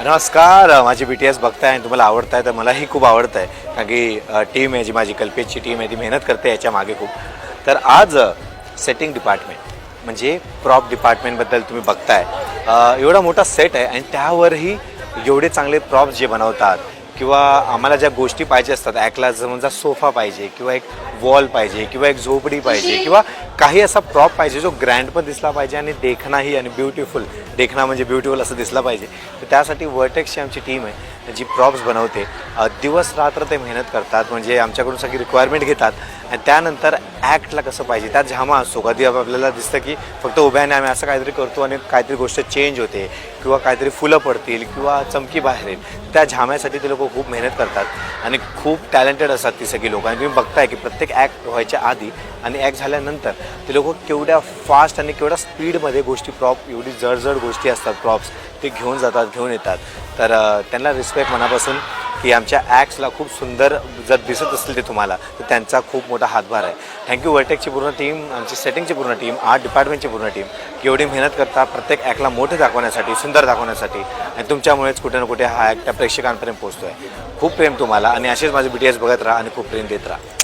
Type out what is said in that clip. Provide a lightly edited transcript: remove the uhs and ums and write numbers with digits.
नमस्कार, माझी BTS बघताय आणि तुम्हाला आवडत आहे तर मलाही खूप आवडतं आहे कारण की टीम आहे जी माझी कल्पेशची टीम आहे ती मेहनत करते याच्या मागे खूप. तर आज सेटिंग डिपार्टमेंट म्हणजे प्रॉप डिपार्टमेंटबद्दल तुम्ही बघताय. एवढा मोठा सेट आहे आणि त्यावरही एवढे चांगले प्रॉप्स जे बनवतात किंवा आम्हाला ज्या गोष्टी पाहिजे असतात ॲक्टला, समजा सोफा पाहिजे किंवा एक वॉल पाहिजे किंवा एक झोपडी पाहिजे किंवा काही असा प्रॉप पाहिजे जो ग्रँड पण दिसला पाहिजे आणि देखणाही आणि ब्युटिफुल, देखणा म्हणजे ब्युटिफुल असं दिसला पाहिजे. तर त्यासाठी वर्टेक्सची आमची टीम आहे जी प्रॉप्स बनवते. दिवस रात्र ते मेहनत करतात, म्हणजे आमच्याकडून सगळी रिक्वायरमेंट घेतात आणि त्यानंतर ॲक्टला कसं पाहिजे त्यात झामा असतो. कधी आपल्याला दिसतं की फक्त उभ्याने आम्ही असं काहीतरी करतो आणि काहीतरी गोष्ट चेंज होते किंवा काहीतरी फुलं पडतील किंवा चमकी बाहेर येईल. त्या झाम्यासाठी ते लोक खूप मेहनत करतात आणि खूप टॅलेंटेड असतात ती सगळी लोक. आणि तुम्ही बघताय की प्रत्येक ॲक्ट व्हायच्या आधी आणि ॲक्ट झाल्यानंतर ते लोक केवढ्या फास्ट आणि केवढ्या स्पीडमध्ये गोष्टी, प्रॉप एवढी जड गोष्टी असतात प्रॉप्स ते घेऊन जातात, घेऊन येतात. तर त्यांना रिस्पेक्ट मनापासून की आमच्या ॲक्ट्सला खूप सुंदर जर दिसत असतील ते तुम्हाला तर त्यांचा खूप मोठा हातभार आहे. थँक्यू वर्टेक्सची पूर्ण टीम, आमची सेटिंगची पूर्ण टीम, आर्ट डिपार्टमेंटची पूर्ण टीम एवढी मेहनत करता प्रत्येक ॲक्टला मोठं दाखवण्यासाठी, सुंदर दाखवण्यासाठी. आणि तुमच्यामुळेच कुठे ना कुठे हा ॲक्ट त्या प्रेक्षकांपर्यंत पोहोचतो आहे. खूप प्रेम तुम्हाला आणि असेच माझे BTS बघत राहा आणि खूप प्रेम देत राहा.